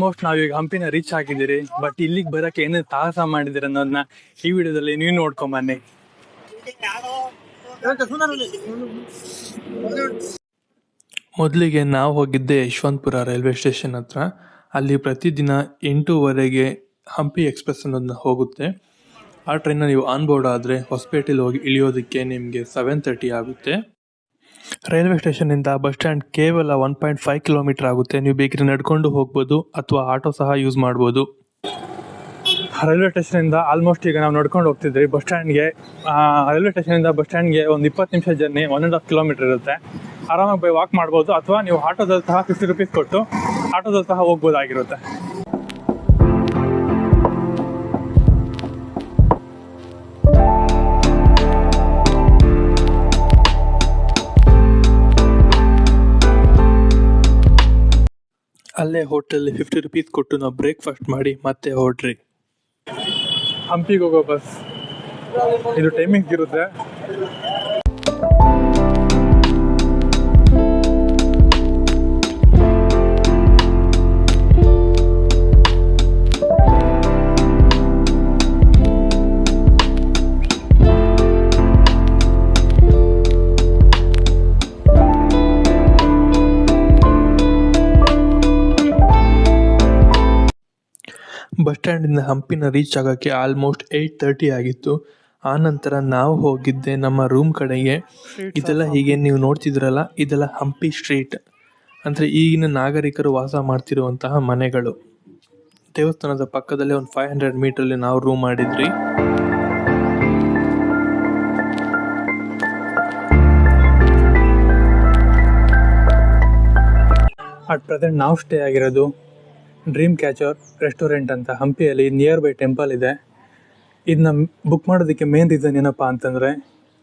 Almost ನಾವೀಗ ಹಂಪಿನ reach ಆಗಿದ್ದೀರಿ. But ಇಲ್ಲಿಗೆ ಬರೋಕ್ಕೆ ಏನೇನು ಸಾಹಸ ಮಾಡಿದ್ದೀರಿ ಅನ್ನೋದನ್ನ ಈ ವಿಡಿಯೋದಲ್ಲಿ ನೀವು ನೋಡ್ಕೊಂಬನ್ನಿ. ಮೊದಲಿಗೆ ನಾವು ಹೋಗಿದ್ದೆ ಯಶವಂತಪುರ ರೈಲ್ವೆ ಸ್ಟೇಷನ್ ಹತ್ರ. ಅಲ್ಲಿ ಪ್ರತಿದಿನ 8:15ಗೆ ಹಂಪಿ ಎಕ್ಸ್ಪ್ರೆಸ್ ಅನ್ನೋದನ್ನ ಹೋಗುತ್ತೆ. ಆ ಟ್ರೈನ್ನ ನೀವು ಆನ್ ಬೋರ್ಡ್ ಆದರೆ ಹೊಸಪೇಟೆಲಿ ಹೋಗಿ ಇಳಿಯೋದಕ್ಕೆ ನಿಮಗೆ 7:30 ಆಗುತ್ತೆ. ರೈಲ್ವೆ ಸ್ಟೇಷನಿಂದ ಬಸ್ ಸ್ಟ್ಯಾಂಡ್ ಕೇವಲ 1.5 ಕಿಲೋಮೀಟರ್ ಆಗುತ್ತೆ. ನೀವು ಬೇಕಿದ್ರೆ ನಡ್ಕೊಂಡು ಹೋಗ್ಬೋದು ಅಥವಾ ಆಟೋ ಸಹ ಯೂಸ್ ಮಾಡ್ಬೋದು. ರೈಲ್ವೆ ಸ್ಟೇಷನಿಂದ ಆಲ್ಮೋಸ್ಟ್ ಈಗ ನಾವು ನಡ್ಕೊಂಡು ಹೋಗ್ತಿದ್ವಿ ಬಸ್ ಸ್ಟ್ಯಾಂಡ್ಗೆ. ರೈಲ್ವೆ ಸ್ಟೇಷನಿಂದ ಬಸ್ ಸ್ಟ್ಯಾಂಡ್ಗೆ ಒಂದು 20 ನಿಮಿಷ ಜರ್ನಿ, 1.5 ಕಿಲೋಮೀಟರ್ ಇರುತ್ತೆ. ಆರಾಮಾಗಿ ಬೈ ವಾಕ್ ಮಾಡ್ಬೋದು ಅಥವಾ ನೀವು ಆಟೋದಲ್ಲಿ ಸಹ 50 ರೂಪೀಸ್ ಕೊಟ್ಟು ಆಟೋದಲ್ಲಿ ಸಹ ಹೋಗ್ಬೋದಾಗಿರುತ್ತೆ. ಅಲ್ಲೇ ಹೋಟೆಲ್ 50 ರೂಪೀಸ್ ಕೊಟ್ಟು ನಾವು ಬ್ರೇಕ್ಫಾಸ್ಟ್ ಮಾಡಿ ಮತ್ತೆ ಹೊರಟ್ರಿ. ಹಂಪಿಗೆ ಹೋಗೋ ಬಸ್ ಇದು ಟೈಮಿಂಗ್ ಇರುತ್ತೆ. ಬಸ್ ಸ್ಟ್ಯಾಂಡಿಂದ ಹಂಪಿನ ರೀಚ್ ಆಗೋಕ್ಕೆ ಆಲ್ಮೋಸ್ಟ್ 8:30 ಆಗಿತ್ತು. ಆನಂತರ ನಾವು ಹೋಗಿದ್ದೆ ನಮ್ಮ ರೂಮ್ ಕಡೆಗೆ. ಇದೆಲ್ಲ ಹೀಗೆ ನೀವು ನೋಡ್ತಿದ್ರಲ್ಲ, ಇದೆಲ್ಲ ಹಂಪಿ ಸ್ಟ್ರೀಟ್ ಅಂದರೆ ಈಗಿನ ನಾಗರಿಕರು ವಾಸ ಮಾಡ್ತಿರುವಂತಹ ಮನೆಗಳು. ದೇವಸ್ಥಾನದ ಪಕ್ಕದಲ್ಲೇ ಒಂದು 500 ಮೀಟ್ರಲ್ಲಿ ನಾವು ರೂಮ್ ಮಾಡಿದ್ರಿ. ಅಟ್ ಪ್ರೆಸೆಂಟ್ ನಾವು ಸ್ಟೇ ಆಗಿರೋದು ಡ್ರೀಮ್ ಕ್ಯಾಚರ್ ರೆಸ್ಟೋರೆಂಟ್ ಅಂತ ಹಂಪಿಯಲ್ಲಿ ನಿಯರ್ ಬೈ ಟೆಂಪಲ್ ಇದೆ. ಇದನ್ನ ಬುಕ್ ಮಾಡೋದಕ್ಕೆ ಮೇನ್ ರೀಸನ್ ಏನಪ್ಪ ಅಂತಂದರೆ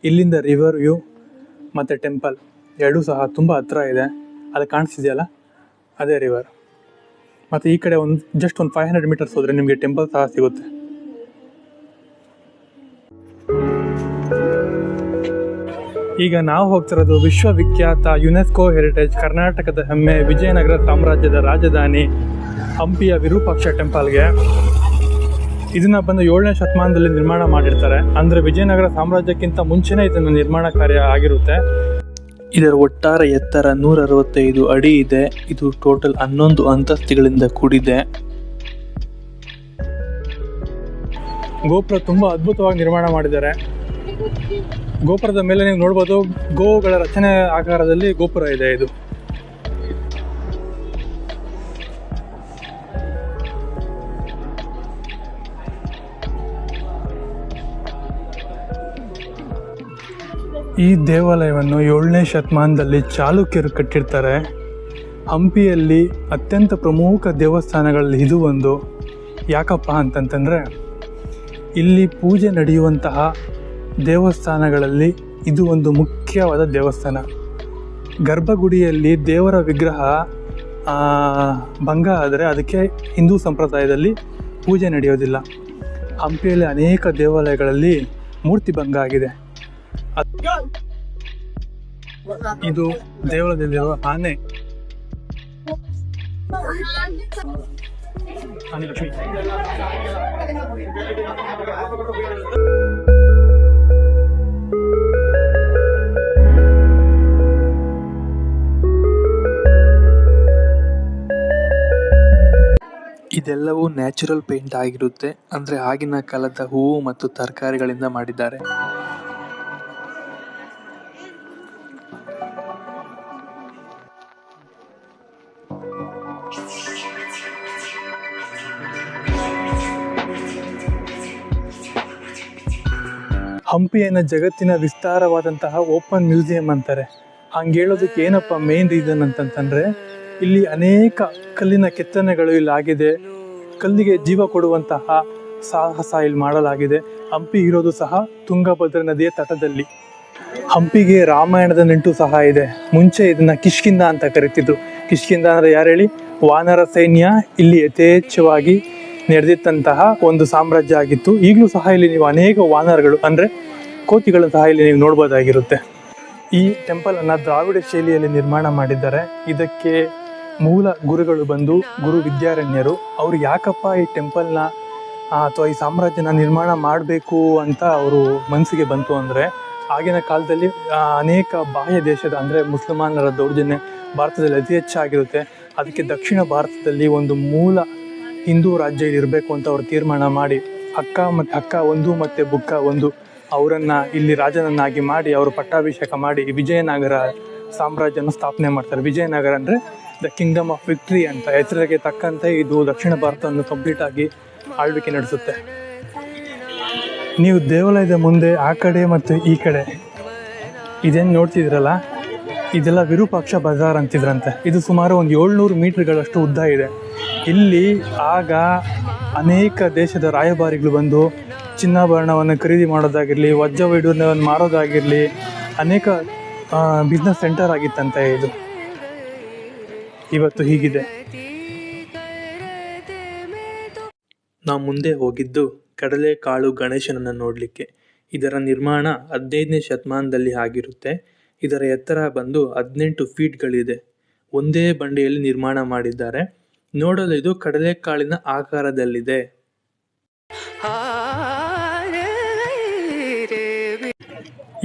ಇಲ್ಲಿಂದ ರಿವರ್ ವ್ಯೂ ಮತ್ತು ಟೆಂಪಲ್ ಎರಡೂ ಸಹ ತುಂಬ ಹತ್ರ ಇದೆ. ಅದು ಕಾಣಿಸ್ತಿದೆಯಲ್ಲ, ಅದೇ ರಿವರ್. ಮತ್ತು ಈ ಕಡೆ ಜಸ್ಟ್ ಒಂದು 500 ಮೀಟರ್ಸ್ ಹೋದರೆ ನಿಮಗೆ ಟೆಂಪಲ್ ಸಹ ಸಿಗುತ್ತೆ. ಈಗ ನಾವು ಹೋಗ್ತಿರೋದು ವಿಶ್ವವಿಖ್ಯಾತ ಯುನೆಸ್ಕೋ ಹೆರಿಟೇಜ್ ಕರ್ನಾಟಕದ ಹೆಮ್ಮೆ ವಿಜಯನಗರ ಸಾಮ್ರಾಜ್ಯದ ರಾಜಧಾನಿ ಹಂಪಿಯ ವಿರೂಪಾಕ್ಷ ಟೆಂಪಲ್ಗೆ. ಇದನ್ನ ಬಂದು 7ನೇ ಶತಮಾನದಲ್ಲಿ ನಿರ್ಮಾಣ ಮಾಡಿರ್ತಾರೆ. ಅಂದರೆ ವಿಜಯನಗರ ಸಾಮ್ರಾಜ್ಯಕ್ಕಿಂತ ಮುಂಚೆನೇ ಇದನ್ನು ನಿರ್ಮಾಣ ಕಾರ್ಯ ಆಗಿರುತ್ತೆ. ಇದರ ಒಟ್ಟಾರೆ ಎತ್ತರ 165 ಅಡಿ ಇದೆ. ಇದು ಟೋಟಲ್ 11 ಅಂತಸ್ತುಗಳಿಂದ ಕೂಡಿದೆ. ಗೋಪುರ ತುಂಬ ಅದ್ಭುತವಾಗಿ ನಿರ್ಮಾಣ ಮಾಡಿದ್ದಾರೆ. ಗೋಪುರದ ಮೇಲೆ ನೀವು ನೋಡ್ಬೋದು, ಗೋವುಗಳ ರಚನೆ ಆಕಾರದಲ್ಲಿ ಗೋಪುರ ಇದೆ. ಇದು ಈ ದೇವಾಲಯವನ್ನು 7ನೇ ಶತಮಾನದಲ್ಲಿ ಚಾಲುಕ್ಯರು ಕಟ್ಟಿರ್ತಾರೆ. ಹಂಪಿಯಲ್ಲಿ ಅತ್ಯಂತ ಪ್ರಮುಖ ದೇವಸ್ಥಾನಗಳಲ್ಲಿ ಇದು ಒಂದು. ಯಾಕಪ್ಪ ಅಂತಂತಂದರೆ ಇಲ್ಲಿ ಪೂಜೆ ನಡೆಯುವಂತಹ ದೇವಸ್ಥಾನಗಳಲ್ಲಿ ಇದು ಒಂದು ಮುಖ್ಯವಾದ ದೇವಸ್ಥಾನ. ಗರ್ಭಗುಡಿಯಲ್ಲಿ ದೇವರ ವಿಗ್ರಹ ಭಂಗ ಆದರೆ ಅದಕ್ಕೆ ಹಿಂದೂ ಸಂಪ್ರದಾಯದಲ್ಲಿ ಪೂಜೆ ನಡೆಯೋದಿಲ್ಲ. ಹಂಪಿಯಲ್ಲಿ ಅನೇಕ ದೇವಾಲಯಗಳಲ್ಲಿ ಮೂರ್ತಿ ಭಂಗ ಆಗಿದೆ. ಇದು ದೇವಾಲಯದಲ್ಲಿರುವ ಆನೆ ಲಕ್ಷ್ಮಿ. ಇದೆಲ್ಲವೂ ನ್ಯಾಚುರಲ್ ಪೇಂಟ್ ಆಗಿರುತ್ತೆ. ಅಂದರೆ ಆಗಿನ ಕಾಲದ ಹೂವು ಮತ್ತು ತರಕಾರಿಗಳಿಂದ ಮಾಡಿದ್ದಾರೆ. ಹಂಪಿಯನ್ನು ಜಗತ್ತಿನ ವಿಸ್ತಾರವಾದಂತಹ ಓಪನ್ ಮ್ಯೂಸಿಯಂ ಅಂತಾರೆ. ಹಂಗೆ ಹೇಳೋದಕ್ಕೆ ಏನಪ್ಪ ಮೇನ್ ರೀಸನ್ ಅಂತಂತಂದರೆ ಇಲ್ಲಿ ಅನೇಕ ಕಲ್ಲಿನ ಕೆತ್ತನೆಗಳು ಇಲ್ಲಿ ಆಗಿದೆ. ಕಲ್ಲಿಗೆ ಜೀವ ಕೊಡುವಂತಹ ಸಾಹಸ ಇಲ್ಲಿ ಮಾಡಲಾಗಿದೆ. ಹಂಪಿ ಇರೋದು ಸಹ ತುಂಗಭದ್ರಾ ನದಿಯ ತಟದಲ್ಲಿ. ಹಂಪಿಗೆ ರಾಮಾಯಣದ ನಂಟು ಸಹ ಇದೆ. ಮುಂಚೆ ಇದನ್ನು ಕಿಷ್ಕಿಂಧ ಅಂತ ಕರಿತಿದ್ರು. ಕಿಷ್ಕಿಂಧ ಅಂದರೆ ಯಾರು ಹೇಳಿ? ವಾನರ ಸೈನ್ಯ ಇಲ್ಲಿ ಯಥೇಚ್ಛವಾಗಿ ನಡೆದಿದ್ದಂತಹ ಒಂದು ಸಾಮ್ರಾಜ್ಯ ಆಗಿತ್ತು. ಈಗಲೂ ಸಹ ಇಲ್ಲಿ ನೀವು ಅನೇಕ ವಾನರಗಳು ಅಂದರೆ ಕೋತಿಗಳನ್ನು ಸಹ ಇಲ್ಲಿ ನೀವು ನೋಡ್ಬೋದಾಗಿರುತ್ತೆ. ಈ ಟೆಂಪಲನ್ನು ದ್ರಾವಿಡ ಶೈಲಿಯಲ್ಲಿ ನಿರ್ಮಾಣ ಮಾಡಿದ್ದಾರೆ. ಇದಕ್ಕೆ ಮೂಲ ಗುರುಗಳು ಬಂದು ಗುರು ವಿದ್ಯಾರಣ್ಯರು. ಅವರು ಯಾಕಪ್ಪ ಈ ಟೆಂಪಲ್ನ ಅಥವಾ ಈ ಸಾಮ್ರಾಜ್ಯನ ನಿರ್ಮಾಣ ಮಾಡಬೇಕು ಅಂತ ಅವರು ಮನಸ್ಸಿಗೆ ಬಂತು ಅಂದರೆ, ಆಗಿನ ಕಾಲದಲ್ಲಿ ಅನೇಕ ಬಾಹ್ಯ ದೇಶದ ಅಂದರೆ ಮುಸಲ್ಮಾನರ ದೌರ್ಜನ್ಯ ಭಾರತದಲ್ಲಿ ಅತಿ ಹೆಚ್ಚಾಗಿರುತ್ತೆ. ಅದಕ್ಕೆ ದಕ್ಷಿಣ ಭಾರತದಲ್ಲಿ ಒಂದು ಮೂಲ ಹಿಂದೂ ರಾಜ್ಯ ಇರಬೇಕು ಅಂತ ಅವರು ತೀರ್ಮಾನ ಮಾಡಿ ಅಕ್ಕ ಒಂದು ಮತ್ತು ಬುಕ್ಕ ಒಂದು ಅವರನ್ನು ಇಲ್ಲಿ ರಾಜನನ್ನಾಗಿ ಮಾಡಿ ಅವರು ಪಟ್ಟಾಭಿಷೇಕ ಮಾಡಿ ವಿಜಯನಗರ ಸಾಮ್ರಾಜ್ಯನ ಸ್ಥಾಪನೆ ಮಾಡ್ತಾರೆ. ವಿಜಯನಗರ ಅಂದರೆ ದ ಕಿಂಗ್ಡಮ್ ಆಫ್ ವಿಕ್ಟ್ರಿ ಅಂತ ಹೆಸರಿಗೆ ತಕ್ಕಂತೆ ಇದು ದಕ್ಷಿಣ ಭಾರತವನ್ನು ಕಂಪ್ಲೀಟಾಗಿ ಆಳ್ವಿಕೆ ನಡೆಸುತ್ತೆ. ನೀವು ದೇವಾಲಯದ ಮುಂದೆ ಆ ಕಡೆ ಮತ್ತು ಈ ಕಡೆ ಇದೇನು ನೋಡ್ತಿದ್ರಲ್ಲ, ಇದೆಲ್ಲ ವಿರೂಪಾಕ್ಷ ಬಜಾರ್ ಅಂತಿದ್ರಂತೆ. ಇದು ಸುಮಾರು ಒಂದು 700 ಮೀಟರ್ಗಳಷ್ಟು ಉದ್ದ ಇದೆ. ಇಲ್ಲಿ ಆಗ ಅನೇಕ ದೇಶದ ರಾಯಭಾರಿಗಳು ಬಂದು ಚಿನ್ನಾಭರಣವನ್ನು ಖರೀದಿ ಮಾಡೋದಾಗಿರಲಿ, ವಜ್ರ ವೈಡೂರ್ಯವನ್ನು ಮಾರೋದಾಗಿರಲಿ, ಅನೇಕ ಬಿಸ್ನೆಸ್ ಸೆಂಟರ್ ಆಗಿತ್ತಂತೆ ಇದು. ಇವತ್ತು ಹೀಗಿದೆ. ನಾವು ಮುಂದೆ ಹೋಗಿದ್ದು ಕಡಲೆಕಾಳು ಗಣೇಶನನ್ನು ನೋಡಲಿಕ್ಕೆ. ಇದರ ನಿರ್ಮಾಣ 15ನೇ ಶತಮಾನದಲ್ಲಿ ಆಗಿರುತ್ತೆ. ಇದರ ಎತ್ತರ ಬಂದು 18 ಫೀಟ್ಗಳಿದೆ. ಒಂದೇ ಬಂಡೆಯಲ್ಲಿ ನಿರ್ಮಾಣ ಮಾಡಿದ್ದಾರೆ. ನೋಡಲು ಇದು ಕಡಲೆಕಾಳಿನ ಆಕಾರದಲ್ಲಿದೆ.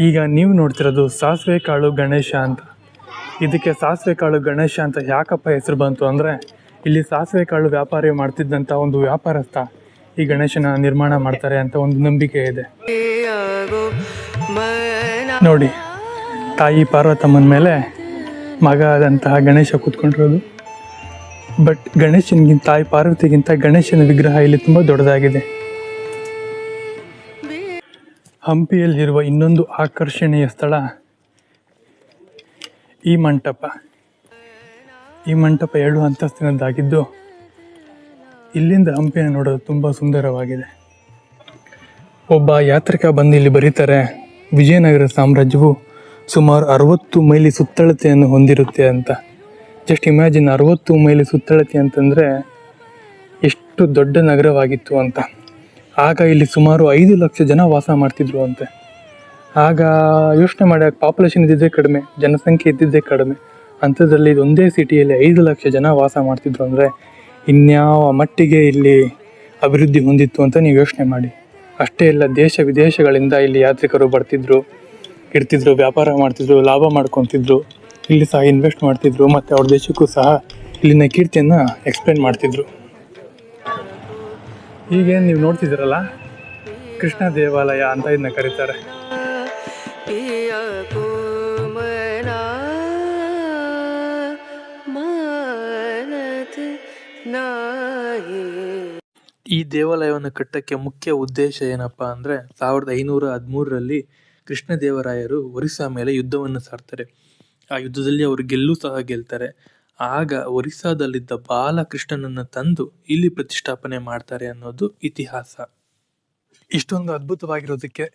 ಈಗ ನೀವು ನೋಡ್ತಿರೋದು ಸಾಸಿವೆ ಕಾಳು ಗಣೇಶ ಅಂತ. ಇದಕ್ಕೆ ಸಾಸಿವೆ ಕಾಳು ಗಣೇಶ ಅಂತ ಯಾಕಪ್ಪ ಹೆಸರು ಬಂತು ಅಂದರೆ, ಇಲ್ಲಿ ಸಾಸಿವೆ ಕಾಳು ವ್ಯಾಪಾರ ಮಾಡ್ತಿದ್ದಂಥ ಒಂದು ವ್ಯಾಪಾರಸ್ಥ ಈ ಗಣೇಶನ ನಿರ್ಮಾಣ ಮಾಡ್ತಾರೆ ಅಂತ ಒಂದು ನಂಬಿಕೆ ಇದೆ. ನೋಡಿ, ತಾಯಿ ಪಾರ್ವತಮ್ಮನ ಮೇಲೆ ಮಗ ಆದಂತಹ ಗಣೇಶ ಕೂತ್ಕೊಂಡಿರೋದು. ಬಟ್ ಗಣೇಶನಿಗಿಂತ, ತಾಯಿ ಪಾರ್ವತಿಗಿಂತ ಗಣೇಶನ ವಿಗ್ರಹ ಇಲ್ಲಿ ತುಂಬ ದೊಡ್ಡದಾಗಿದೆ. ಹಂಪಿಯಲ್ಲಿರುವ ಇನ್ನೊಂದು ಆಕರ್ಷಣೀಯ ಸ್ಥಳ ಈ ಮಂಟಪ. ಈ ಮಂಟಪ 2 ಅಂತಸ್ತಿನದ್ದಾಗಿದ್ದು ಇಲ್ಲಿಂದ ಹಂಪಿಯನ್ನು ನೋಡೋದು ತುಂಬ ಸುಂದರವಾಗಿದೆ. ಒಬ್ಬ ಯಾತ್ರಿಕ ಬಂದು ಇಲ್ಲಿ ಬರೀತಾರೆ, ವಿಜಯನಗರ ಸಾಮ್ರಾಜ್ಯವು ಸುಮಾರು 60 ಮೈಲಿ ಸುತ್ತಳತೆಯನ್ನು ಹೊಂದಿರುತ್ತೆ ಅಂತ. ಜಸ್ಟ್ ಇಮ್ಯಾಜಿನ್, 60 ಮೈಲಿ ಸುತ್ತಳತೆ ಅಂತಂದರೆ ಎಷ್ಟು ದೊಡ್ಡ ನಗರವಾಗಿತ್ತು ಅಂತ. ಆಗ ಇಲ್ಲಿ ಸುಮಾರು 5 ಲಕ್ಷ ಜನ ವಾಸ ಮಾಡ್ತಿದ್ರು ಅಂತೆ. ಆಗ ಯೋಚನೆ ಮಾಡಿ, ಪಾಪ್ಯುಲೇಷನ್ ಇದ್ದಿದ್ದೇ ಕಡಿಮೆ, ಜನಸಂಖ್ಯೆ ಇದ್ದಿದ್ದೇ ಕಡಿಮೆ, ಅಂಥದ್ರಲ್ಲಿ ಇದೊಂದೇ ಸಿಟಿಯಲ್ಲಿ 5 ಲಕ್ಷ ಜನ ವಾಸ ಮಾಡ್ತಿದ್ರು ಅಂದರೆ ಇನ್ಯಾವ ಮಟ್ಟಿಗೆ ಇಲ್ಲಿ ಅಭಿವೃದ್ಧಿ ಹೊಂದಿತ್ತು ಅಂತ ನೀವು ಯೋಚನೆ ಮಾಡಿ. ಅಷ್ಟೇ ಅಲ್ಲ, ದೇಶ ವಿದೇಶಗಳಿಂದ ಇಲ್ಲಿ ಯಾತ್ರಿಕರು ಇರ್ತಿದ್ರು, ವ್ಯಾಪಾರ ಮಾಡ್ತಿದ್ರು, ಲಾಭ ಮಾಡ್ಕೊತಿದ್ರು, ಇಲ್ಲಿ ಸಹ ಇನ್ವೆಸ್ಟ್ ಮಾಡ್ತಿದ್ರು, ಮತ್ತು ಅವ್ರ ದೇಶಕ್ಕೂ ಸಹ ಇಲ್ಲಿನ ಕೀರ್ತಿಯನ್ನು ಎಕ್ಸ್ಪ್ಲೇನ್ ಮಾಡ್ತಿದ್ರು. ಈಗೇನು ನೀವು ನೋಡ್ತಿದ್ದೀರಲ್ಲ, ಕೃಷ್ಣ ದೇವಾಲಯ ಅಂತ ಇದನ್ನ ಕರೀತಾರೆ. ಈ ದೇವಾಲಯವನ್ನು ಕಟ್ಟಕ್ಕೆ ಮುಖ್ಯ ಉದ್ದೇಶ ಏನಪ್ಪ ಅಂದರೆ, 1513ರಲ್ಲಿ ಕೃಷ್ಣದೇವರಾಯರು ಒರಿಸ್ಸಾ ಮೇಲೆ ಯುದ್ಧವನ್ನು ಸಾರ್ತಾರೆ. ಆ ಯುದ್ಧದಲ್ಲಿ ಅವರು ಸಹ ಗೆಲ್ತಾರೆ. ಆಗ ಒರಿಸ್ಸಾದಲ್ಲಿದ್ದ ಬಾಲಕೃಷ್ಣನನ್ನು ತಂದು ಇಲ್ಲಿ ಪ್ರತಿಷ್ಠಾಪನೆ ಮಾಡ್ತಾರೆ ಅನ್ನೋದು ಇತಿಹಾಸ. ಇಷ್ಟೊಂದು ಅದ್ಭುತವಾಗಿರೋದಕ್ಕೆ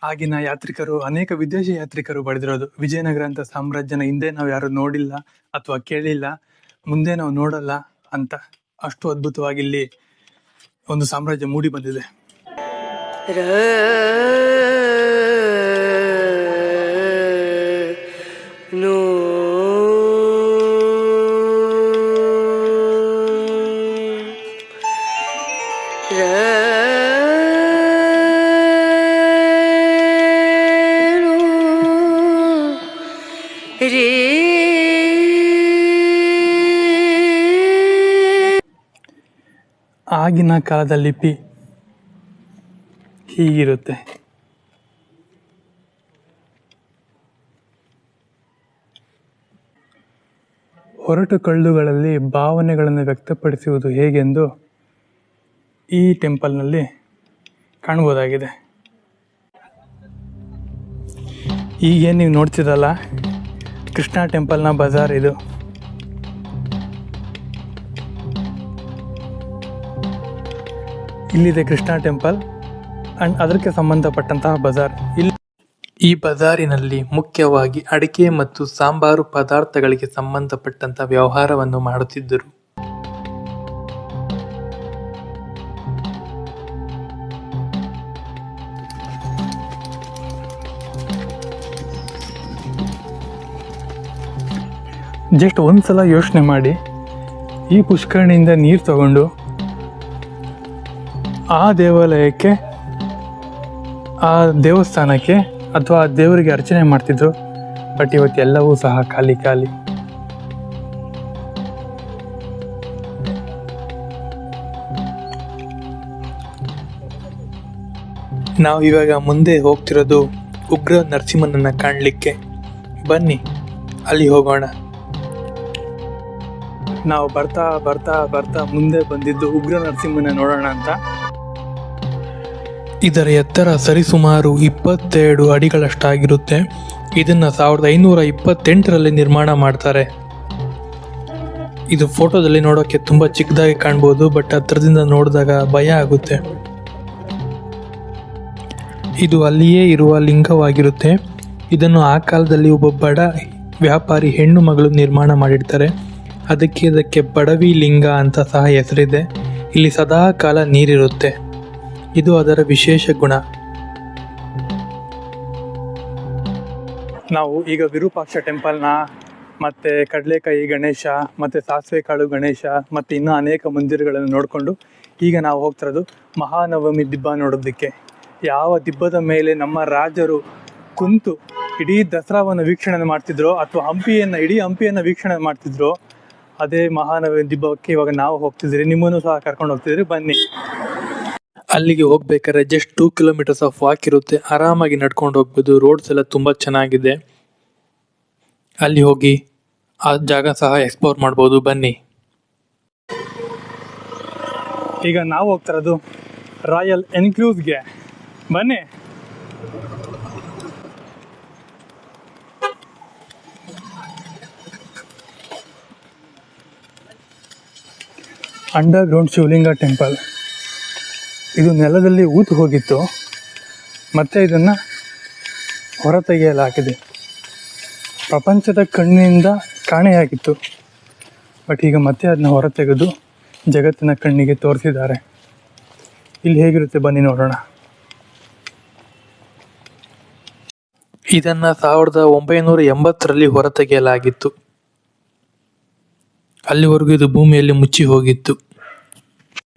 ಆಗಿನ ಯಾತ್ರಿಕರು, ಅನೇಕ ವಿದೇಶಿ ಯಾತ್ರಿಕರು ಬರೆದಿರೋದು. ವಿಜಯನಗರ ಅಂತ ಸಾಮ್ರಾಜ್ಯನ ಹಿಂದೆ ನಾವು ಯಾರು ನೋಡಿಲ್ಲ ಅಥವಾ ಕೇಳಿಲ್ಲ, ಮುಂದೆ ನಾವು ನೋಡಲ್ಲ ಅಂತ. ಅಷ್ಟು ಅದ್ಭುತವಾಗಿ ಇಲ್ಲಿ ಒಂದು ಸಾಮ್ರಾಜ್ಯ ಮೂಡಿ ಬಂದಿದೆ. ಆಗಿನ ಕಾಲದ ಲಿಪಿ ಹೀಗಿರುತ್ತೆ. ಹೊರಟು ಕಳ್ಳುಗಳಲ್ಲಿ ಭಾವನೆಗಳನ್ನು ವ್ಯಕ್ತಪಡಿಸುವುದು ಹೇಗೆಂದು ಈ ಟೆಂಪಲ್ನಲ್ಲಿ ಕಾಣ್ಬೋದಾಗಿದೆ. ಈಗೇನು ನೀವು ನೋಡ್ತಿರಲ್ಲ, ಕೃಷ್ಣ ಟೆಂಪಲ್ನ ಬಜಾರ್ ಇದು. ಇಲ್ಲಿದೆ ಕೃಷ್ಣ ಟೆಂಪಲ್ ಆ್ಯಂಡ್ ಅದಕ್ಕೆ ಸಂಬಂಧಪಟ್ಟಂತಹ ಬಜಾರ್. ಈ ಬಜಾರಿನಲ್ಲಿ ಮುಖ್ಯವಾಗಿ ಅಡಿಕೆ ಮತ್ತು ಸಾಂಬಾರು ಪದಾರ್ಥಗಳಿಗೆ ಸಂಬಂಧಪಟ್ಟಂತ ವ್ಯವಹಾರವನ್ನು ಮಾಡುತ್ತಿದ್ದರು. ಜಸ್ಟ್ ಒಂದು ಸಲ ಯೋಚನೆ ಮಾಡಿ, ಈ ಪುಷ್ಕರಣಿಯಿಂದ ನೀರು ತಗೊಂಡು ಆ ದೇವಾಲಯಕ್ಕೆ, ಆ ದೇವಸ್ಥಾನಕ್ಕೆ ಅಥವಾ ಆ ದೇವರಿಗೆ ಅರ್ಚನೆ ಮಾಡ್ತಿದ್ರು. ಬಟ್ ಇವತ್ತು ಎಲ್ಲವೂ ಸಹ ಖಾಲಿ ಖಾಲಿ. ನಾವು ಇವಾಗ ಮುಂದೆ ಹೋಗ್ತಿರೋದು ಉಗ್ರ ನರಸಿಂಹನನ್ನ ಕಾಣಲಿಕ್ಕೆ. ಬನ್ನಿ ಅಲ್ಲಿ ಹೋಗೋಣ. ನಾವು ಬರ್ತಾ ಬರ್ತಾ ಬರ್ತಾ ಮುಂದೆ ಬಂದಿದ್ದು ಉಗ್ರ ನರಸಿಂಹನ ನೋಡೋಣ ಅಂತ. ಇದರ ಎತ್ತರ ಸರಿಸುಮಾರು 22 ಅಡಿಗಳಷ್ಟಾಗಿರುತ್ತೆ. ಇದನ್ನು 1528ರಲ್ಲಿ ನಿರ್ಮಾಣ ಮಾಡ್ತಾರೆ. ಇದು ಫೋಟೋದಲ್ಲಿ ನೋಡೋಕ್ಕೆ ತುಂಬ ಚಿಕ್ಕದಾಗಿ ಕಾಣ್ಬೋದು, ಬಟ್ ಹತ್ರದಿಂದ ನೋಡಿದಾಗ ಭಯ ಆಗುತ್ತೆ. ಇದು ಅಲ್ಲಿಯೇ ಇರುವ ಲಿಂಗವಾಗಿರುತ್ತೆ. ಇದನ್ನು ಆ ಕಾಲದಲ್ಲಿ ಒಬ್ಬ ಬಡ ವ್ಯಾಪಾರಿ ಹೆಣ್ಣು ಮಗಳು ನಿರ್ಮಾಣ ಮಾಡಿರ್ತಾರೆ. ಇದಕ್ಕೆ ಬಡವಿ ಲಿಂಗ ಅಂತ ಸಹ ಹೆಸರಿದೆ. ಇಲ್ಲಿ ಸದಾ ಕಾಲ ನೀರಿರುತ್ತೆ. ಇದು ಅದರ ವಿಶೇಷ ಗುಣ. ನಾವು ಈಗ ವಿರೂಪಾಕ್ಷ ಟೆಂಪಲ್ನ, ಮತ್ತು ಕಡಲೆಕಾಯಿ ಗಣೇಶ, ಮತ್ತು ಸಾಸಿವೆ ಕಾಳು ಗಣೇಶ, ಮತ್ತು ಇನ್ನೂ ಅನೇಕ ಮಂದಿರಗಳನ್ನು ನೋಡಿಕೊಂಡು ಈಗ ನಾವು ಹೋಗ್ತಿರೋದು ಮಹಾನವಮಿ ದಿಬ್ಬ ನೋಡೋದಕ್ಕೆ. ಯಾವ ದಿಬ್ಬದ ಮೇಲೆ ನಮ್ಮ ರಾಜರು ಕುಂತು ಇಡೀ ದಸರಾವನ್ನು ವೀಕ್ಷಣೆ ಮಾಡ್ತಿದ್ರು, ಅಥವಾ ಇಡೀ ಹಂಪಿಯನ್ನು ವೀಕ್ಷಣೆ ಮಾಡ್ತಿದ್ರು, ಅದೇ ಮಹಾನವಮಿ ದಿಬ್ಬಕ್ಕೆ ಇವಾಗ ನಾವು ಹೋಗ್ತಿದ್ದೀರಿ. ನಿಮ್ಮನ್ನು ಸಹ ಕರ್ಕೊಂಡು ಹೋಗ್ತಿದ್ರಿ. ಬನ್ನಿ. ಅಲ್ಲಿಗೆ ಹೋಗ್ಬೇಕಾದ್ರೆ ಜಸ್ಟ್ 2 ಕಿಲೋಮೀಟರ್ಸ್ ಆಫ್ ವಾಕ್ ಇರುತ್ತೆ. ಆರಾಮಾಗಿ ನಡ್ಕೊಂಡು ಹೋಗ್ಬೋದು. ರೋಡ್ಸ್ ಎಲ್ಲ ತುಂಬ ಚೆನ್ನಾಗಿದೆ. ಅಲ್ಲಿ ಹೋಗಿ ಆ ಜಾಗ ಸಹ ಎಕ್ಸ್ಪ್ಲೋರ್ ಮಾಡ್ಬೋದು. ಬನ್ನಿ. ಈಗ ನಾವು ಹೋಗ್ತಿರೋದು ರಾಯಲ್ ಎನ್ಕ್ಲೂಸ್ಗೆ. ಬನ್ನಿ. ಅಂಡರ್ಗ್ರೌಂಡ್ ಶಿವಲಿಂಗ ಟೆಂಪಲ್. ಇದು ನೆಲದಲ್ಲಿ ಊತು ಹೋಗಿತ್ತು, ಮತ್ತೆ ಇದನ್ನು ಹೊರತೆಗೆಯಲಾಗಿದೆ. ಪ್ರಪಂಚದ ಕಣ್ಣಿನಿಂದ ಕಾಣೆಯಾಗಿತ್ತು, ಬಟ್ ಈಗ ಮತ್ತೆ ಅದನ್ನ ಹೊರತೆಗೆದು ಜಗತ್ತಿನ ಕಣ್ಣಿಗೆ ತೋರಿಸಿದ್ದಾರೆ. ಇಲ್ಲಿ ಹೇಗಿರುತ್ತೆ ಬನ್ನಿ ನೋಡೋಣ. ಇದನ್ನು 1980ರಲ್ಲಿ ಹೊರತೆಗೆಯಲಾಗಿತ್ತು. ಅಲ್ಲಿವರೆಗೂ ಇದು ಭೂಮಿಯಲ್ಲಿ ಮುಚ್ಚಿ ಹೋಗಿತ್ತು.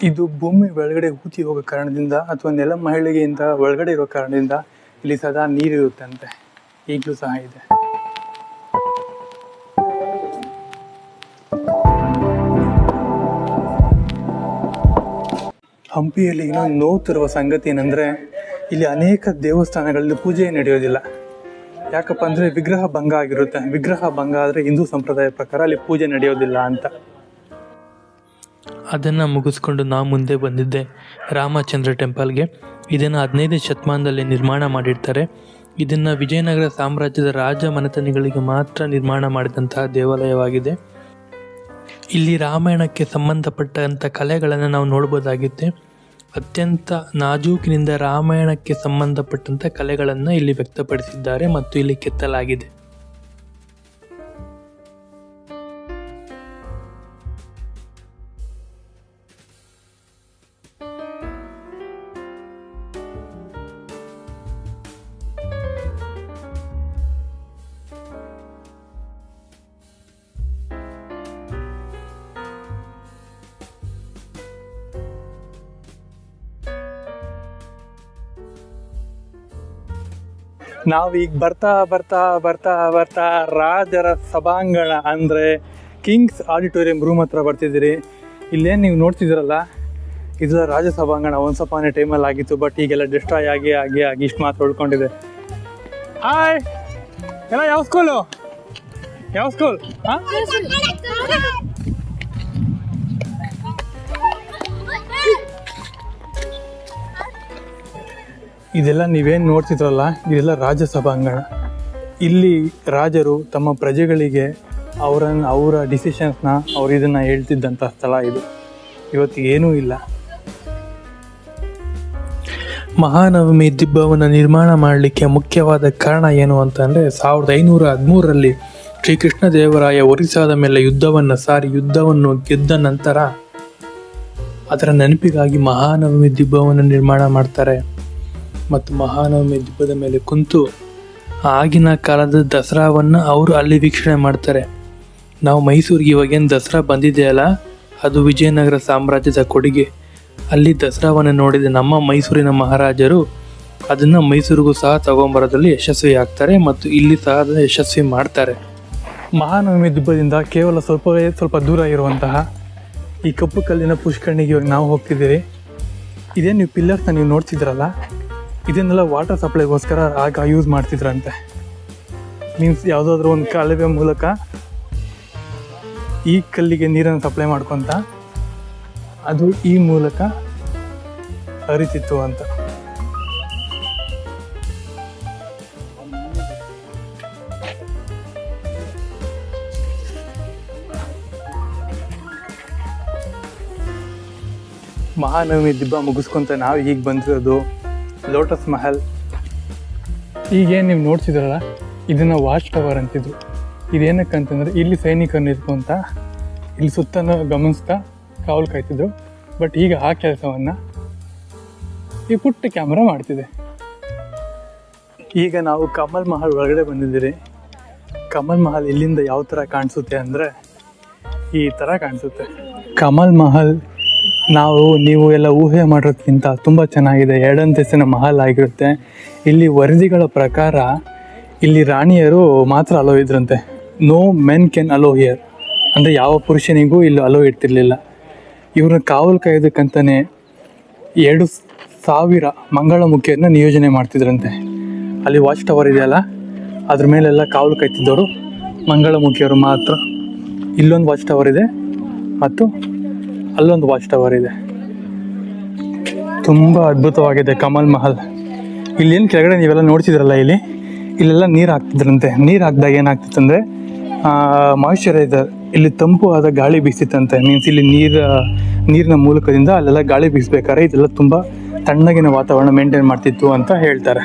ಇದು ಭೂಮಿ ಒಳಗಡೆ ಊತಿ ಹೋಗೋ ಕಾರಣದಿಂದ, ಅಥವಾ ನೆಲ ಮಹಿಳೆಗೆಯಿಂದ ಒಳಗಡೆ ಇರೋ ಕಾರಣದಿಂದ ಇಲ್ಲಿ ಸದಾ ನೀರಿರುತ್ತಂತೆ. ಈಗಲೂ ಸಹ ಇದೆ. ಹಂಪಿಯಲ್ಲಿ ಇನ್ನೊಂದು ನೋವುತ್ತಿರುವ ಸಂಗತಿ ಏನಂದರೆ, ಇಲ್ಲಿ ಅನೇಕ ದೇವಸ್ಥಾನಗಳಲ್ಲಿ ಪೂಜೆ ನಡೆಯೋದಿಲ್ಲ. ಯಾಕಪ್ಪ ಅಂದರೆ ವಿಗ್ರಹ ಭಂಗ ಆಗಿರುತ್ತೆ. ವಿಗ್ರಹ ಭಂಗ ಆದರೆ ಹಿಂದೂ ಸಂಪ್ರದಾಯ ಪ್ರಕಾರ ಅಲ್ಲಿ ಪೂಜೆ ನಡೆಯೋದಿಲ್ಲ ಅಂತ. ಅದನ್ನು ಮುಗಿಸ್ಕೊಂಡು ನಾವು ಮುಂದೆ ಬಂದಿದ್ದೆ ರಾಮಚಂದ್ರ ಟೆಂಪಲ್ಗೆ. ಇದನ್ನು 15ನೇ ಶತಮಾನದಲ್ಲಿ ನಿರ್ಮಾಣ ಮಾಡಿರ್ತಾರೆ. ಇದನ್ನು ವಿಜಯನಗರ ಸಾಮ್ರಾಜ್ಯದ ರಾಜ ಮನೆತನಗಳಿಗೆ ಮಾತ್ರ ನಿರ್ಮಾಣ ಮಾಡಿದಂತಹ ದೇವಾಲಯವಾಗಿದೆ. ಇಲ್ಲಿ ರಾಮಾಯಣಕ್ಕೆ ಸಂಬಂಧಪಟ್ಟಂಥ ಕಲೆಗಳನ್ನು ನಾವು ನೋಡ್ಬೋದಾಗಿತ್ತೆ. ಅತ್ಯಂತ ನಾಜೂಕಿನಿಂದ ರಾಮಾಯಣಕ್ಕೆ ಸಂಬಂಧಪಟ್ಟಂಥ ಕಲೆಗಳನ್ನು ಇಲ್ಲಿ ವ್ಯಕ್ತಪಡಿಸಿದ್ದಾರೆ ಮತ್ತು ಇಲ್ಲಿ ಕೆತ್ತಲಾಗಿದೆ. ನಾವೀಗ ಬರ್ತಾ ಬರ್ತಾ ಬರ್ತಾ ಬರ್ತಾ ರಾಜರ ಸಭಾಂಗಣ ಅಂದರೆ ಕಿಂಗ್ಸ್ ಆಡಿಟೋರಿಯಂ ರೂಮ್ ಹತ್ರ ಬರ್ತಿದ್ದೀರಿ. ಇಲ್ಲೇನು ನೀವು ನೋಡ್ತಿದ್ದೀರಲ್ಲ, ಇದು ರಾಜ ಸಭಾಂಗಣ. ಒಂದು ಸಪಾನೆ ಟೈಮಲ್ಲಿ ಆಗಿತ್ತು, ಬಟ್ ಈಗೆಲ್ಲ ಡಿಸ್ಟ್ರಾಯ್ ಆಗಿ ಆಗಿ ಆಗಿ ಇಷ್ಟು ಮಾತ್ರ ಉಳ್ಕೊಂಡಿದೆ. ಹಾಯ್ ಎಲ್ಲ ಯಾವ ಸ್ಕೂಲು? ಯಾವ ಸ್ಕೂಲ್? ಹಾಂ, ಇದೆಲ್ಲ ನೀವೇನು ನೋಡ್ತಿದ್ರಲ್ಲ, ಇದೆಲ್ಲ ರಾಜ ಸಭಾಂಗಣ. ಇಲ್ಲಿ ರಾಜರು ತಮ್ಮ ಪ್ರಜೆಗಳಿಗೆ ಅವರ ಡಿಸಿಷನ್ಸ್ನ ಇದನ್ನು ಹೇಳ್ತಿದ್ದಂಥ ಸ್ಥಳ ಇದು. ಇವತ್ತಿಗೆ ಏನೂ ಇಲ್ಲ. ಮಹಾನವಮಿ ದಿಬ್ಬವನ್ನು ನಿರ್ಮಾಣ ಮಾಡಲಿಕ್ಕೆ ಮುಖ್ಯವಾದ ಕಾರಣ ಏನು ಅಂತಂದರೆ, 1513ರಲ್ಲಿ ಶ್ರೀಕೃಷ್ಣ ದೇವರಾಯ ಒರಿಸ್ಸಾದ ಮೇಲೆ ಯುದ್ಧವನ್ನು ಗೆದ್ದ ನಂತರ ಅದರ ನೆನಪಿಗಾಗಿ ಮಹಾನವಮಿ ದಿಬ್ಬವನ್ನು ನಿರ್ಮಾಣ ಮಾಡ್ತಾರೆ. ಮತ್ತು ಮಹಾನವಮಿ ದಿಬ್ಬದ ಮೇಲೆ ಕುಂತು ಆಗಿನ ಕಾಲದ ದಸರಾವನ್ನು ಅವರು ಅಲ್ಲಿ ವೀಕ್ಷಣೆ ಮಾಡ್ತಾರೆ. ನಾವು ಮೈಸೂರಿಗೆ ಇವಾಗೇನು ದಸರಾ ಬಂದಿದೆಯಲ್ಲ, ಅದು ವಿಜಯನಗರ ಸಾಮ್ರಾಜ್ಯದ ಕೊಡುಗೆ. ಅಲ್ಲಿ ದಸರಾವನ್ನು ನೋಡಿದ ನಮ್ಮ ಮೈಸೂರಿನ ಮಹಾರಾಜರು ಅದನ್ನು ಮೈಸೂರಿಗೂ ಸಹ ತಗೊಂಬರೋದ್ರಲ್ಲಿ ಯಶಸ್ವಿ ಆಗ್ತಾರೆ ಮತ್ತು ಇಲ್ಲಿ ಸಹ ಅದನ್ನು ಯಶಸ್ವಿ ಮಾಡ್ತಾರೆ. ಮಹಾನವಮಿ ದಿಬ್ಬದಿಂದ ಕೇವಲ ಸ್ವಲ್ಪ ದೂರ ಇರುವಂತಹ ಈ ಕಪ್ಪು ಕಲ್ಲಿನ ಪುಷ್ಕರಣಿಗೆ ಇವಾಗ ನಾವು ಹೋಗ್ತಿದ್ದೀರಿ. ಇದೇ ನೀವು ಪಿಲ್ಲರ್ಸ್ನ ನೀವು ನೋಡ್ತಿದ್ರಲ್ಲ, ಇದನ್ನೆಲ್ಲ ವಾಟರ್ ಸಪ್ಲೈಗೋಸ್ಕರ ಆಗ ಯೂಸ್ ಮಾಡ್ತಿದ್ರಂತೆ. ಮೀನ್ಸ್ ಯಾವುದಾದ್ರೂ ಒಂದು ಕಾಲುವೆ ಮೂಲಕ ಈ ಕಲ್ಲಿಗೆ ನೀರನ್ನು ಸಪ್ಲೈ ಮಾಡ್ಕೊತ ಅದು ಈ ಮೂಲಕ ಹರಿತಿತ್ತು ಅಂತ. ಮಹಾನವಮಿ ದಿಬ್ಬ ಮುಗಿಸ್ಕೊಂತ ನಾವು ಈಗ ಬಂದಿರೋದು ಲೋಟಸ್ ಮಹಲ್. ಈಗೇನು ನೀವು ನೋಡ್ತಿದ್ರಲ್ಲ, ಇದನ್ನು ವಾಚ್ ಟವರ್ ಅಂತಿದ್ರು. ಇದೇನಕ್ಕಂತಂದರೆ ಇಲ್ಲಿ ಸೈನಿಕರು ನಿಂತ್ಕೊಂತ ಇಲ್ಲಿ ಸುತ್ತನ ಗಮನಿಸ್ತಾ ಕಾವಲು ಕಾಯ್ತಿದ್ರು. ಬಟ್ ಈಗ ಆ ಕೆಲಸವನ್ನು ಈ ಪುಟ್ಟ ಕ್ಯಾಮ್ರಾ ಮಾಡ್ತಿದೆ. ಈಗ ನಾವು ಕಮಲ್ ಮಹಲ್ ಒಳಗಡೆ ಬಂದಿದ್ದೀರಿ. ಕಮಲ್ ಮಹಲ್ ಇಲ್ಲಿಂದ ಯಾವ ಥರ ಕಾಣಿಸುತ್ತೆ ಅಂದರೆ ಈ ಥರ ಕಾಣಿಸುತ್ತೆ. ಕಮಲ್ ಮಹಲ್ ನೀವು ಎಲ್ಲ ಊಹೆ ಮಾಡೋದಕ್ಕಿಂತ ತುಂಬ ಚೆನ್ನಾಗಿದೆ. 2 ಅಂತಸ್ತಿನ ಮಹಲ್ ಆಗಿರುತ್ತೆ. ಇಲ್ಲಿ ವರದಿಗಳ ಪ್ರಕಾರ ಇಲ್ಲಿ ರಾಣಿಯರು ಮಾತ್ರ ಅಲೋ ಇದ್ರಂತೆ. No men can allow here, ಅಂದರೆ ಯಾವ ಪುರುಷನಿಗೂ ಇಲ್ಲಿ ಅಲೋ ಇರ್ತಿರ್ಲಿಲ್ಲ. ಇವ್ರನ್ನ ಕಾವಲು ಕಾಯೋದಕ್ಕಂತಲೇ 2000 ಮಂಗಳಮುಖಿಯನ್ನು ನಿಯೋಜನೆ ಮಾಡ್ತಿದ್ರಂತೆ. ಅಲ್ಲಿ ವಾಚ್ ಟವರ್ ಇದೆಯಲ್ಲ, ಅದ್ರ ಮೇಲೆಲ್ಲ ಕಾವಲು ಕಾಯ್ತಿದ್ದವರು ಮಂಗಳಮುಖಿಯವರು ಮಾತ್ರ. ಇಲ್ಲೊಂದು ವಾಚ್ ಟವರ್ ಇದೆ ಮತ್ತು ಅಲ್ಲೊಂದು ವಾಚ್ ಟವರ್ ಇದೆ. ತುಂಬ ಅದ್ಭುತವಾಗಿದೆ ಕಮಲ್ ಮಹಲ್. ಇಲ್ಲೇನು ಕೆಳಗಡೆ ನೀವೆಲ್ಲ ನೋಡ್ತಿದ್ರಲ್ಲ, ಇಲ್ಲೆಲ್ಲ ನೀರು ಹಾಕ್ತಿದ್ರಂತೆ. ನೀರು ಹಾಕಿದಾಗ ಏನಾಗ್ತಿತ್ತಂದರೆ ಮಾಯಿಶ್ಚರೈಸರ್, ಇಲ್ಲಿ ತಂಪು ಆದ ಗಾಳಿ ಬೀಸ್ತಿತ್ತಂತೆ. ಮೀನ್ಸ್ ಇಲ್ಲಿ ನೀರಿನ ಮೂಲಕದಿಂದ ಅಲ್ಲೆಲ್ಲ ಗಾಳಿ ಬೀಸ್ಬೇಕಾದ್ರೆ ಇದೆಲ್ಲ ತುಂಬ ತಣ್ಣಗಿನ ವಾತಾವರಣ ಮೇಂಟೈನ್ ಮಾಡ್ತಿತ್ತು ಅಂತ ಹೇಳ್ತಾರೆ.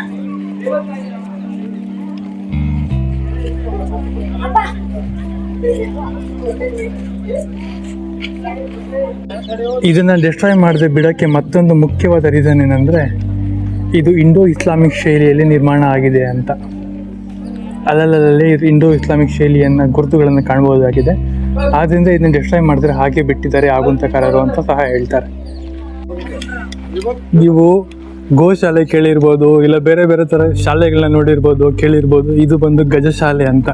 ಇದನ್ನು ಡಿಸ್ಟ್ರಾಯ್ ಮಾಡದೆ ಬಿಡೋಕ್ಕೆ ಮತ್ತೊಂದು ಮುಖ್ಯವಾದ ರೀಸನ್ ಏನಂದರೆ ಇದು ಇಂಡೋ ಇಸ್ಲಾಮಿಕ್ ಶೈಲಿಯಲ್ಲಿ ನಿರ್ಮಾಣ ಆಗಿದೆ ಅಂತ. ಅಲ್ಲಲ್ಲಿ ಇಂಡೋ ಇಸ್ಲಾಮಿಕ್ ಶೈಲಿಯನ್ನು ಗುರುತುಗಳನ್ನು ಕಾಣಬಹುದಾಗಿದೆ. ಆದ್ದರಿಂದ ಇದನ್ನು ಡಿಸ್ಟ್ರಾಯ್ ಮಾಡಿದ್ರೆ ಹಾಗೆ ಬಿಟ್ಟಿದ್ದಾರೆ ಆಗುಂತಕಾರರು ಅಂತ ಸಹ ಹೇಳ್ತಾರೆ. ನೀವು ಗೋಶಾಲೆ ಕೇಳಿರ್ಬೋದು, ಇಲ್ಲ ಬೇರೆ ಬೇರೆ ಥರ ಶಾಲೆಗಳನ್ನ ನೋಡಿರ್ಬೋದು, ಕೇಳಿರ್ಬೋದು. ಇದು ಬಂದು ಗಜಶಾಲೆ ಅಂತ.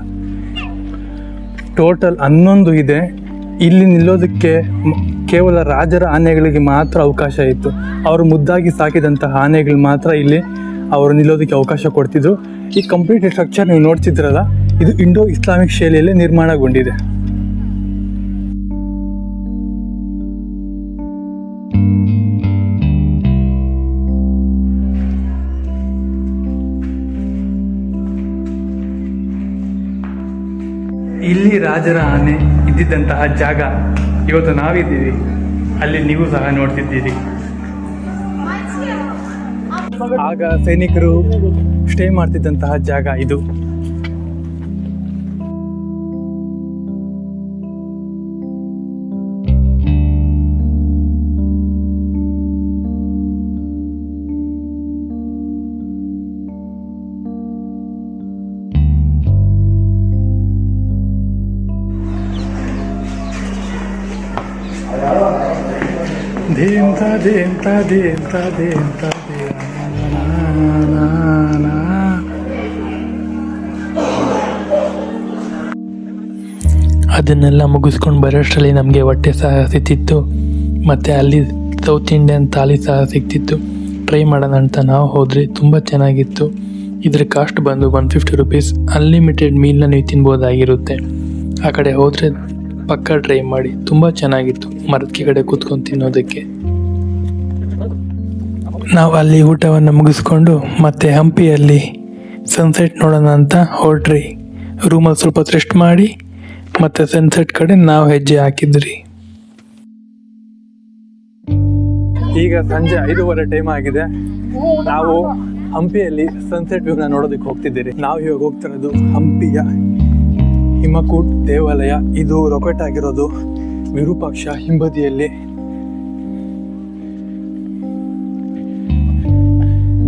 ಟೋಟಲ್ 11 ಇದೆ. ಇಲ್ಲಿ ನಿಲ್ಲೋದಕ್ಕೆ ಕೇವಲ ರಾಜರ ಆನೆಗಳಿಗೆ ಮಾತ್ರ ಅವಕಾಶ ಇತ್ತು. ಅವರು ಮುದ್ದಾಗಿ ಸಾಕಿದಂತಹ ಆನೆಗಳು ಮಾತ್ರ ಇಲ್ಲಿ ಅವರು ನಿಲ್ಲೋದಕ್ಕೆ ಅವಕಾಶ ಕೊಡ್ತಿದ್ರು. ಈ ಕಂಪ್ಲೀಟ್ ಸ್ಟ್ರಕ್ಚರ್ ನೀವು ನೋಡ್ತಿದ್ರಲ್ಲ, ಇದು ಇಂಡೋ ಇಸ್ಲಾಮಿಕ್ ಶೈಲಿಯಲ್ಲಿ ನಿರ್ಮಾಣಗೊಂಡಿದೆ. ಇಲ್ಲಿ ರಾಜರ ಆನೆ ಇದ್ದಿದ್ದಂತಹ ಜಾಗ ಇವತ್ತು ನಾವಿದ್ದೀವಿ, ಅಲ್ಲಿ ನೀವು ಸಹ ನೋಡ್ತಿದ್ದೀರಿ. ಆಗ ಸೈನಿಕರು ಸ್ಟೇ ಮಾಡ್ತಿದ್ದಂತಹ ಜಾಗ ಇದು. ಅದನ್ನೆಲ್ಲ ಮುಗಿಸ್ಕೊಂಡು ಬರೋಷ್ಟರಲ್ಲಿ ನಮಗೆ ಹೊಟ್ಟೆ ಸಹ ಸಿಕ್ತಿತ್ತು. ಮತ್ತು ಅಲ್ಲಿ ಸೌತ್ ಇಂಡಿಯನ್ ಥಾಲಿ ಸಹ ಸಿಕ್ತಿತ್ತು. ಟ್ರೈ ಮಾಡೋಣ ಅಂತ ನಾವು ಹೋದರೆ ತುಂಬ ಚೆನ್ನಾಗಿತ್ತು. ಇದರ ಕಾಸ್ಟ್ ಬಂದು 150 ರುಪೀಸ್. ಅನ್ಲಿಮಿಟೆಡ್ ಮೀಲ್ನ ನೀವು ತಿನ್ಬೋದಾಗಿರುತ್ತೆ. ಆ ಕಡೆ ಹೋದರೆ ಪಕ್ಕ ಟ್ರೈ ಮಾಡಿ, ತುಂಬ ಚೆನ್ನಾಗಿತ್ತು ಮರದ ಕೆಳಗಡೆ ಕೂತ್ಕೊಂಡು ತಿನ್ನೋದಕ್ಕೆ. ನಾವು ಅಲ್ಲಿ ಊಟವನ್ನು ಮುಗಿಸ್ಕೊಂಡು ಮತ್ತೆ ಹಂಪಿಯಲ್ಲಿ ಸನ್ಸೆಟ್ ನೋಡೋಣ ಅಂತ ಹೊರಟ್ರಿ. ರೂಮಲ್ಲಿ ಸ್ವಲ್ಪ ರೆಸ್ಟ್ ಮಾಡಿ ಮತ್ತೆ ಸನ್ಸೆಟ್ ಕಡೆ ನಾವು ಹೆಜ್ಜೆ ಹಾಕಿದ್ರಿ. ಈಗ ಸಂಜೆ 5:15 ಟೈಮ್ ಆಗಿದೆ. ನಾವು ಹಂಪಿಯಲ್ಲಿ ಸನ್ಸೆಟ್ ವ್ಯೂನ ನೋಡೋದಕ್ಕೆ ಹೋಗ್ತಿದ್ದೀರಿ. ನಾವು ಇವಾಗ ಹೋಗ್ತಿರೋದು ಹಂಪಿಯ ಹಿಮಕೂಟ್ ದೇವಾಲಯ. ಇದು ಲೊಕೇಟ್ ಆಗಿರೋದು ವಿರೂಪಾಕ್ಷ ಹಿಂಬದಿಯಲ್ಲಿ.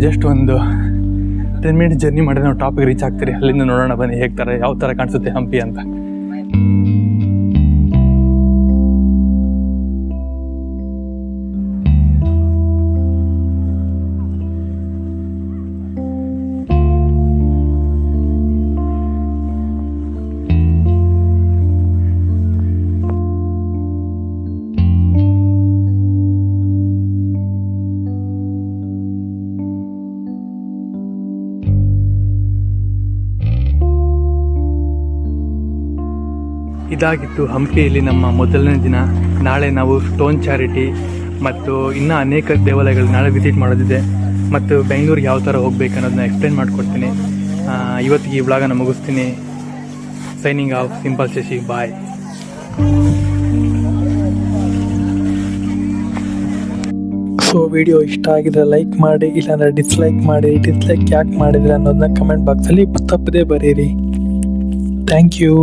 ಜಸ್ಟ್ ಒಂದು 10 ಮಿನಿಟ್ಸ್ ಜರ್ನಿ ಮಾಡಿದ್ರೆ ನಾವು ಟಾಪಿಗೆ ರೀಚ್ ಆಗ್ತೀರಿ. ಅಲ್ಲಿಂದ ನೋಡೋಣ ಬನ್ನಿ ಯಾವ ಥರ ಕಾಣಿಸುತ್ತೆ ಹಂಪಿ ಅಂತ. ಇದಾಗಿತ್ತು ಹಂಪಿಯಲ್ಲಿ ನಮ್ಮ ಮೊದಲನೇ ದಿನ. ನಾಳೆ ನಾವು ಸ್ಟೋನ್ ಚಾರಿಟಿ ಮತ್ತು ಇನ್ನೂ ಅನೇಕ ದೇವಾಲಯಗಳು ನಾಳೆ ವಿಸಿಟ್ ಮಾಡೋದಿದೆ. ಮತ್ತು ಬೆಂಗಳೂರಿಗೆ ಯಾವ ಥರ ಹೋಗ್ಬೇಕು ಅನ್ನೋದನ್ನ ಎಕ್ಸ್ಪ್ಲೇನ್ ಮಾಡಿಕೊಡ್ತೀನಿ. ಇವತ್ತಿಗೆ ಈ ವ್ಲಾಗನ್ನು ಮುಗಿಸ್ತೀನಿ. Signing off, simple Shashi. Bye. So video ಇಷ್ಟ ಆಗಿದ್ರೆ ಲೈಕ್ ಮಾಡಿ, ಇಲ್ಲಾಂದರೆ ಡಿಸ್ಲೈಕ್ ಮಾಡಿ. ಡಿಸ್ಲೈಕ್ ಯಾಕೆ ಮಾಡಿದ್ರೆ ಅನ್ನೋದನ್ನ ಕಮೆಂಟ್ ಬಾಕ್ಸಲ್ಲಿ ತಪ್ಪದೇ ಬರೀರಿ. Thank you.